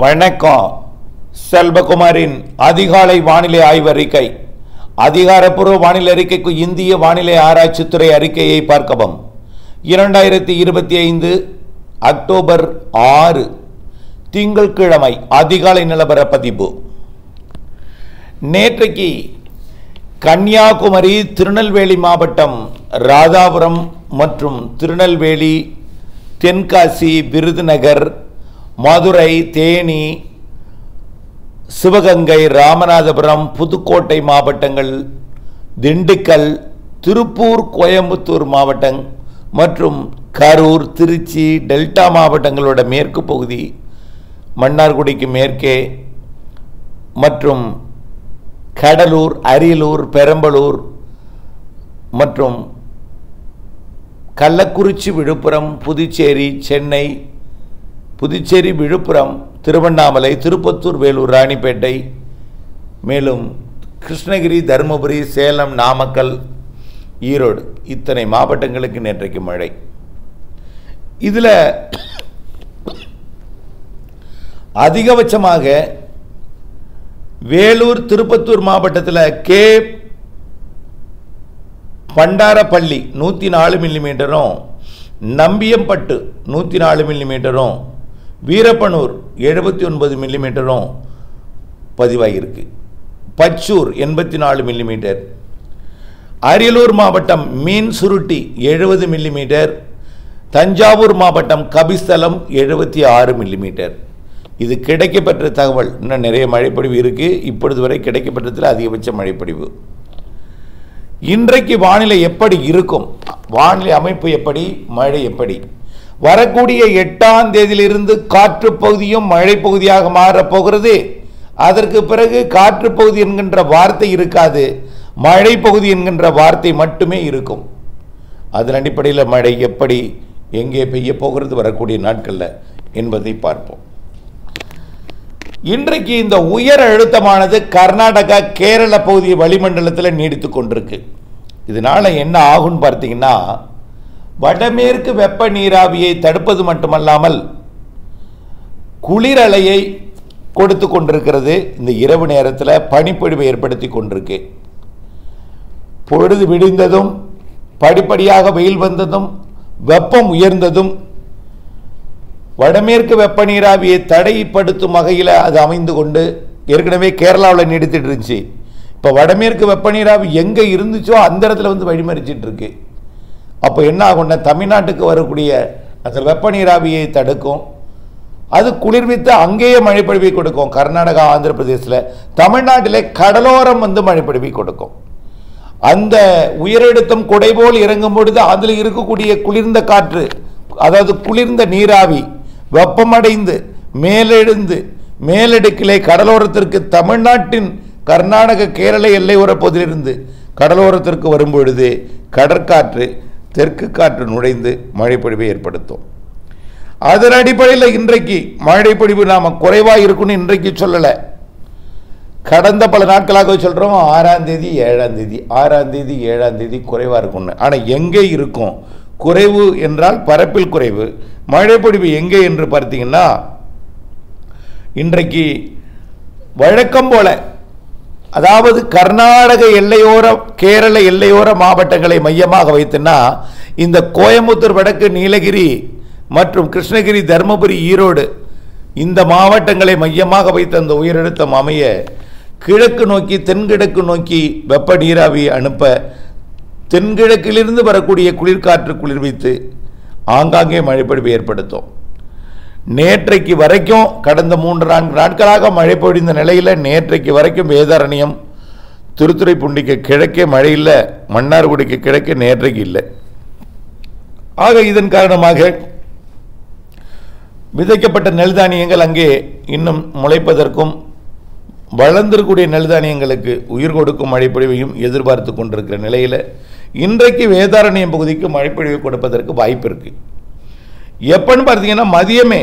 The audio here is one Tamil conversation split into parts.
வணக்கம். செல்வகுமாரின் அதிகாலை வானிலை ஆய்வறிக்கை. அதிகாரப்பூர்வ வானிலை அறிக்கைக்கு இந்திய வானிலை ஆராய்ச்சித்துறை அறிக்கையை பார்க்கவும். 2025 அக்டோபர் 6 திங்கட்கிழமை அதிகாலை நிலவர பதிவு. நேற்றைக்கு கன்னியாகுமரி, திருநெல்வேலி மாவட்டம், ராதாபுரம் மற்றும் திருநெல்வேலி, தென்காசி, விருதுநகர், மதுரை, தேனி, சிவகங்கை, ராமநாதபுரம், புதுக்கோட்டை மாவட்டங்கள், திண்டுக்கல், திருப்பூர், கோயம்புத்தூர் மாவட்டம் மற்றும் கரூர், திருச்சி, டெல்டா மாவட்டங்களோட மேற்கு பகுதி, மன்னார்குடிக்கு மேற்கே மற்றும் கடலூர், அரியலூர், பெரம்பலூர் மற்றும் கள்ளக்குறிச்சி, விழுப்புரம், புதுச்சேரி, சென்னை, புதுச்சேரி, விழுப்புரம், திருவண்ணாமலை, திருப்பத்தூர், வேலூர், ராணிப்பேட்டை, மேலும் கிருஷ்ணகிரி, தருமபுரி, சேலம், நாமக்கல், ஈரோடு இத்தனை மாவட்டங்களுக்கு நேற்றைக்கு மழை. இதில் அதிகபட்சமாக வேலூர், திருப்பத்தூர் மாவட்டத்தில் கே பண்டாரப்பள்ளி 104 மில்லிமீட்டரும், நம்பியம்பட்டு 104 மில்லிமீட்டரும், வீரப்பனூர் 79 மில்லிமீட்டரும் பதிவாகியிருக்கு. பச்சூர் 84 மில்லிமீட்டர், அரியலூர் மாவட்டம் மீன் சுருட்டி 70 மில்லிமீட்டர், தஞ்சாவூர் மாவட்டம் கபிஸ்தலம் 76 மில்லிமீட்டர். இது கிடைக்கப்பெற்ற தகவல். இன்னும் நிறைய மழைப்பொழிவு இருக்குது. இப்பொழுது வரை கிடைக்கப்பெற்றதில் அதிகபட்ச மழைப்பொழிவு. இன்றைக்கு வானிலை எப்படி இருக்கும், வானிலை அமைப்பு எப்படி, மழை எப்படி? வரக்கூடிய 8ஆம் தேதியிலிருந்து காற்று பகுதியும் மழை பகுதியாக மாறப்போகிறது. அதற்கு பிறகு காற்று பகுதி என்கின்ற வார்த்தை இருக்காது, மழை பகுதி என்கின்ற வார்த்தை மட்டுமே இருக்கும். அதன் அடிப்படையில் மழை எப்படி, எங்கே பெய்ய போகிறது வரக்கூடிய நாட்களில் என்பதை பார்ப்போம். இன்றைக்கு இந்த உயர் அழுத்தமானது கர்நாடகா, கேரள பகுதி வளிமண்டலத்தில் நீடித்து கொண்டிருக்கு. இதனால என்ன ஆகும்னு பார்த்தீங்கன்னா, வடமேற்கு வெப்ப நீராவியை தடுப்பது மட்டுமல்லாமல் குளிரலையை கொடுத்து கொண்டிருக்கிறது. இந்த இரவு நேரத்தில் பனிப்பொழிவை ஏற்படுத்தி கொண்டிருக்கு. பொழுது விடிந்ததும் படிப்படியாக வெயில் வந்ததும் வெப்பம் உயர்ந்ததும் வடமேற்கு வெப்ப நீராவியை தடைப்படுத்தும் வகையில் அது அமைந்து கொண்டு ஏற்கனவே கேரளாவில் நீடித்துட்டு இருந்துச்சு. இப்போ வடமேற்கு வெப்ப நீராவி எங்கே இருந்துச்சோ அந்த இடத்துல வந்து வழிமறிச்சிட்டு இருக்கு. அப்போ என்ன ஆகும்னா, தமிழ்நாட்டுக்கு வரக்கூடிய அந்த வெப்ப நீராவியை தடுக்கும். அது குளிர்வித்து அங்கேயே மழைப்பொழிவை கொடுக்கும். கர்நாடகா, ஆந்திர பிரதேசத்தில், தமிழ்நாட்டிலே கடலோரம் வந்து மழைப்பொழிவை கொடுக்கும். அந்த உயரழுத்தம் குடை போல் இறங்கும் பொழுது அதில் இருக்கக்கூடிய குளிர்ந்த காற்று, அதாவது குளிர்ந்த நீராவி வெப்பமடைந்து மேலெழுந்து மேலடுக்கிலே கடலோரத்திற்கு, தமிழ்நாட்டின் கர்நாடக, கேரள எல்லையோர பகுதியிலிருந்து கடலோரத்திற்கு வரும்பொழுது கடற்காற்று, தெற்கு காற்று நுழைந்து மழைப்பொழிவை ஏற்படுத்தும். அதன் அடிப்படையில் இன்றைக்கு மழைப்பொழிவு நாம் குறைவாக இருக்குன்னு இன்றைக்கு சொல்லலை. கடந்த பல நாட்களாக சொல்கிறோம் 6ஆம் தேதி 7ஆம் தேதி 6ஆம் தேதி 7ஆம் தேதி குறைவாக இருக்கும்னு. ஆனால் எங்கே இருக்கும் குறைவு என்றால் பரப்பில் குறைவு. மழைப்பொழிவு எங்கே என்று பார்த்தீங்கன்னா, இன்றைக்கு வழக்கம் போல, அதாவது கர்நாடக எல்லையோர, கேரள எல்லையோர மாவட்டங்களை மையமாக வைத்துன்னா, இந்த கோயம்புத்தூர், வடக்கு நீலகிரி மற்றும் கிருஷ்ணகிரி, தருமபுரி, ஈரோடு இந்த மாவட்டங்களை மையமாக வைத்து அந்த உயரழுத்தம் அமைய கிழக்கு நோக்கி, தென்கிழக்கு நோக்கி வெப்ப நீராவி அனுப்ப தென்கிழக்கிலிருந்து வரக்கூடிய குளிர்காற்று குளிர்வித்து ஆங்காங்கே மழைப்பொழிவு ஏற்படுத்தும். நேற்றைக்கு வரைக்கும் கடந்த 3-4 நாட்களாக மழை பொழிந்த நிலையில் நேற்றைக்கு வரைக்கும் வேதாரண்யம், திருத்துறைப்பூண்டிக்கு கிழக்கே மழை இல்லை, மன்னார்குடிக்கு கிழக்கே நேற்றைக்கு இல்லை. ஆக இதன் காரணமாக விதைக்கப்பட்ட நெல் தானியங்கள் அங்கே இன்னும் முளைப்பதற்கும் வளர்ந்திருக்கூடிய நெல் தானியங்களுக்கு உயிர் கொடுக்கும் மழைப்பொழிவையும் எதிர்பார்த்து கொண்டிருக்கிற நிலையில் இன்றைக்கு வேதாரண்யம் பகுதிக்கு மழைப்பொழிவை கொடுப்பதற்கு வாய்ப்பு இருக்குது. எப்பன்னு பார்த்தீங்கன்னா, மதியமே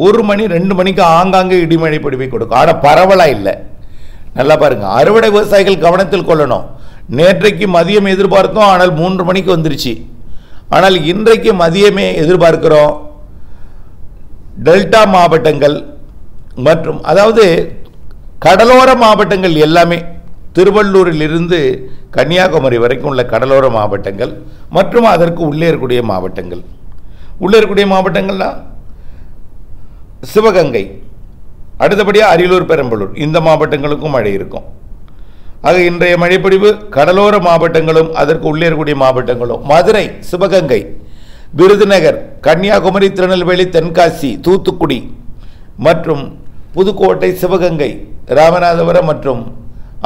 1 மணி 2 மணிக்கு ஆங்காங்கே இடிமழை பொழிவை கொடுக்கும். ஆனால் பரவலாக இல்லை. நல்லா பாருங்க, அறுவடை விவசாயிகள் கவனத்தில் கொள்ளணும். நேற்றைக்கு மதியம் எதிர்பார்த்தோம், ஆனால் 3 மணிக்கு வந்துருச்சு. ஆனால் இன்றைக்கு மதியமே எதிர்பார்க்கிறோம். டெல்டா மாவட்டங்கள், மற்றும் அதாவது கடலோர மாவட்டங்கள் எல்லாமே திருவள்ளூரில் இருந்து கன்னியாகுமரி வரைக்கும் உள்ள கடலோர மாவட்டங்கள் மற்றும் அதற்கு உள்ளே இருக்கக்கூடிய மாவட்டங்கள், உள்ளே இருக்கக்கூடிய மாவட்டங்கள்னா சிவகங்கை, அடுத்தபடியாக அரியலூர், பெரம்பலூர், இந்த மாவட்டங்களுக்கும் மழை இருக்கும். ஆக இன்றைய மழைப்பொழிவு கடலோர மாவட்டங்களும் அதற்கு உள்ளே இருக்கக்கூடிய மாவட்டங்களும் மதுரை, சிவகங்கை, விருதுநகர், கன்னியாகுமரி, திருநெல்வேலி, தென்காசி, தூத்துக்குடி மற்றும் புதுக்கோட்டை, சிவகங்கை, ராமநாதபுரம் மற்றும்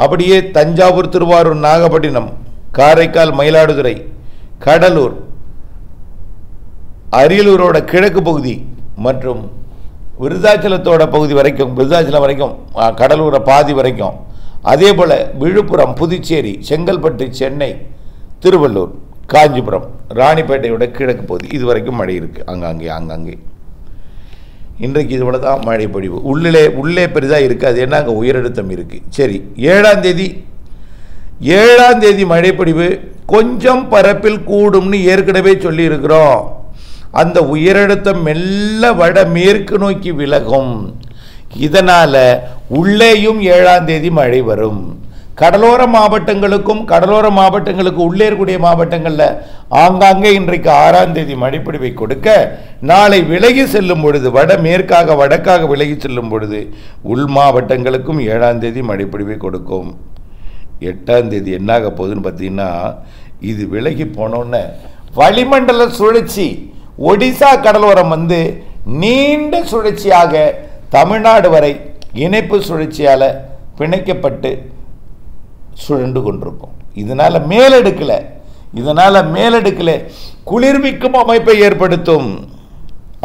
அப்படியே தஞ்சாவூர், திருவாரூர், நாகப்பட்டினம், காரைக்கால், மயிலாடுதுறை, கடலூர், அரியலூரோட கிழக்கு பகுதி மற்றும் விருதாச்சலத்தோட பகுதி வரைக்கும், விருதாச்சலம் வரைக்கும், கடலூரை பாதி வரைக்கும், அதே போல் விழுப்புரம், புதுச்சேரி, செங்கல்பட்டு, சென்னை, திருவள்ளூர், காஞ்சிபுரம், ராணிப்பேட்டையோட கிழக்கு பகுதி இது வரைக்கும் மழை இருக்குது. ஆங்காங்கே இன்றைக்கு இது போல தான் மழை பொழிவு. உள்ளே பெரிதாக இருக்குது. அது என்ன, அங்கே உயரழுத்தம் இருக்குது. சரி, 7ஆம் தேதி மழை பொழிவு கொஞ்சம் பரப்பில் கூடும்னு ஏற்கனவே சொல்லியிருக்கிறோம். அந்த உயரழுத்தம் மெல்ல வட மேற்கு நோக்கி விலகும். இதனால் உள்ளேயும் 7ஆம் தேதி மழை வரும். கடலோர மாவட்டங்களுக்கும் கடலோர மாவட்டங்களுக்கு உள்ளே இருக்கக்கூடிய மாவட்டங்களில் ஆங்காங்கே இன்றைக்கு 6ஆம் தேதி மழைப்பொழிவை கொடுக்க, நாளை விலகி செல்லும் பொழுது வடமேற்காக வடக்காக விலகி செல்லும் பொழுது உள் மாவட்டங்களுக்கும் 7ஆம் தேதி மழைப்பொழிவை கொடுக்கும். 8ஆம் தேதி என்னாக போகுதுன்னு பார்த்தீங்கன்னா, இது விலகி போனோன்னு வளிமண்டல சுழற்சி ஒடிசா கடலோரம் வந்து நீண்ட சுழற்சியாக தமிழ்நாடு வரை இணைப்பு சுழற்சியால் பிணைக்கப்பட்டு சுழண்டு கொண்டிருக்கும். இதனால் மேலெடுக்கல குளிர்விக்கும் அமைப்பை ஏற்படுத்தும்.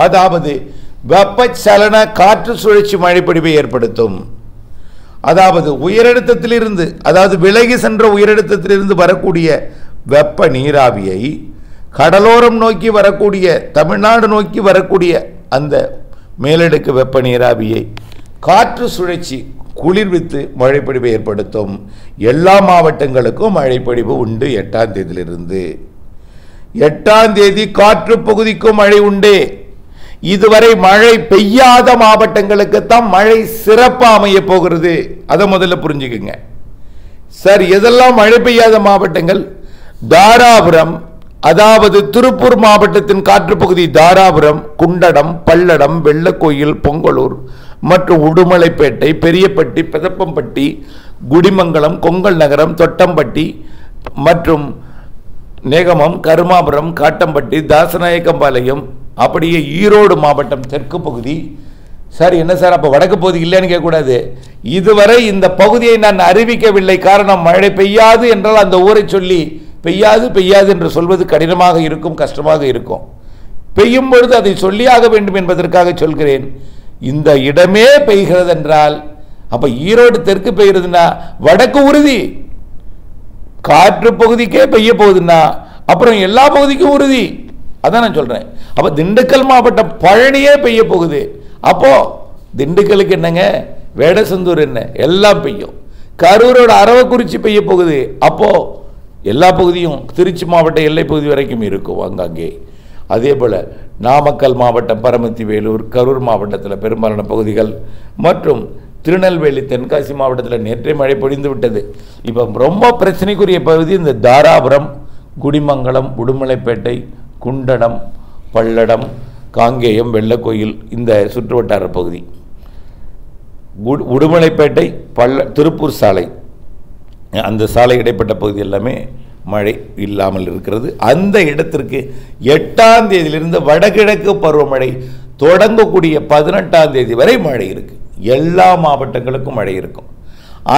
அதாவது வெப்பச்சலன காற்று சுழற்சி மழைப்பொழிவை ஏற்படுத்தும். அதாவது உயரழுத்தத்திலிருந்து, அதாவது விலகி சென்ற உயரழுத்தத்திலிருந்து வரக்கூடிய வெப்ப நீராவியை கடலோரம் நோக்கி வரக்கூடிய, தமிழ்நாடு நோக்கி வரக்கூடிய அந்த மேலடுக்கு வெப்ப நீராவியை காற்று சுழற்சி குளிர்வித்து மழைப்பொழிவை ஏற்படுத்தும். எல்லா மாவட்டங்களுக்கும் மழைப்பொழிவு உண்டு 8ஆம் தேதியிலிருந்து. 8ஆம் தேதி காற்று பகுதிக்கும் மழை உண்டு. இதுவரை மழை பெய்யாத மாவட்டங்களுக்கு தான் மழை சிறப்பாக அமைய போகிறது. அதை முதல்ல புரிஞ்சுக்குங்க. சார், எதெல்லாம் மழை பெய்யாத மாவட்டங்கள்? தாராபுரம், அதாவது திருப்பூர் மாவட்டத்தின் காற்று பகுதி தாராபுரம், குண்டடம், பல்லடம், வெள்ளக்கோயில், பொங்கலூர் மற்றும் உடுமலைப்பேட்டை, பெரியப்பட்டி, பெதப்பம்பட்டி, குடிமங்கலம், கொங்கல் நகரம், தொட்டம்பட்டி மற்றும் நேகமம், கருமாபுரம், காட்டம்பட்டி, தாசநாயக்கம்பாளையம், அப்படியே ஈரோடு மாவட்டம் தெற்கு பகுதி. சார், என்ன சார் அப்போ வடக்கு பகுதி இல்லைன்னு கேட்கக்கூடாது. இதுவரை இந்த பகுதியை நான் அறிவிக்கவில்லை. காரணம், மழை பெய்யாது என்றால் அந்த ஊரை சொல்லி பெய்யாது என்று சொல்வது கடினமாக இருக்கும், கஷ்டமாக இருக்கும். பெய்யும் பொழுது அதை சொல்லியாக வேண்டும் என்பதற்காக சொல்கிறேன். இந்த இடமே பெய்கிறது என்றால் அப்ப ஈரோடு தெற்கு பெய்கிறதுனா வடக்கு உறுதி. காற்று பகுதிக்கே பெய்ய போகுதுன்னா அப்புறம் எல்லா பகுதிக்கும் உறுதி. அதான் நான் சொல்றேன். அப்ப திண்டுக்கல் மாவட்டம் பழனியே பெய்ய போகுது. அப்போ திண்டுக்கலுக்கு என்னங்க, வேடசந்தூர் என்ன, எல்லாம் பெய்யும். கரூரோட அரவக்குறிச்சி பெய்ய போகுது. அப்போ எல்லா பகுதியும் திருச்சி மாவட்ட எல்லை பகுதி வரைக்கும் இருக்கும் அங்கங்கே. அதே போல் நாமக்கல் மாவட்டம், பரமத்தி வேலூர், கரூர் மாவட்டத்தில் பெரும்பாலான பகுதிகள் மற்றும் திருநெல்வேலி, தென்காசி மாவட்டத்தில் நேற்றே மழை பொழிந்து விட்டது. இப்போ ரொம்ப பிரச்சனைக்குரிய பகுதி இந்த தாராபுரம், குடிமங்கலம், உடுமலைப்பேட்டை, குண்டடம், பல்லடம், காங்கேயம், வெள்ளக்கோயில், இந்த சுற்றுவட்டார பகுதி, உடுமலைப்பேட்டை, திருப்பூர் சாலை, அந்த சாலை இடைப்பட்ட பகுதி எல்லாமே மழை இல்லாமல் இருக்கிறது. அந்த இடத்திற்கு 8ஆம் தேதியிலிருந்து வடகிழக்கு பருவமழை தொடங்கக்கூடிய 18ஆம் தேதி வரை மழை இருக்கு. எல்லா மாவட்டங்களுக்கும் மழை இருக்கும்.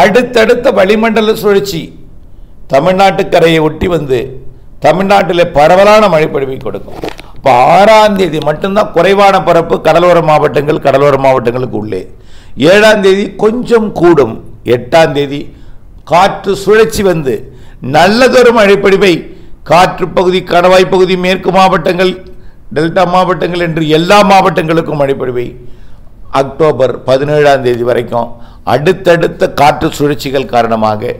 அடுத்தடுத்த வளிமண்டல சுழற்சி தமிழ்நாட்டு கரையை ஒட்டி வந்து தமிழ்நாட்டில் பரவலான மழைப்பொழிவை கொடுக்கும். இப்போ 6ஆம் தேதி மட்டும்தான் குறைவான பரப்பு கடலோர மாவட்டங்களுக்கு உள்ளே. 7ஆம் தேதி கொஞ்சம் கூடும். 8ஆம் தேதி காற்று சுழற்சி வந்து நல்லதொரு மழைப்பொழிவை காற்று பகுதி, கணவாய் பகுதி, மேற்கு மாவட்டங்கள், டெல்டா மாவட்டங்கள் என்று எல்லா மாவட்டங்களுக்கும் மழைப்பொழிவை அக்டோபர் 17ஆம் தேதி வரைக்கும் அடுத்தடுத்த காற்று சுழற்சிகள் காரணமாக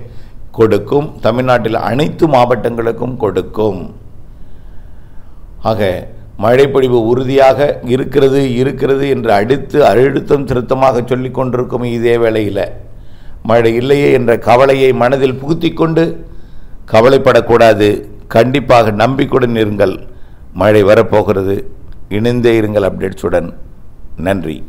கொடுக்கும். தமிழ்நாட்டில் அனைத்து மாவட்டங்களுக்கும் கொடுக்கும். ஆக மழைப்பொழிவு உறுதியாக இருக்கிறது இருக்கிறது என்று அழுத்தம் திருத்தமாக சொல்லி கொண்டிருக்கும் இதே வேளையில் மழை இல்லையே என்ற கவலையை மனதில் புகுத்தி கொண்டு கவலைப்படக்கூடாது. கண்டிப்பாக நம்பிக்கையுடன் இருங்கள். மழை வரப்போகிறது. இணைந்தே இருங்கள் அப்டேட்ஸுடன். நன்றி.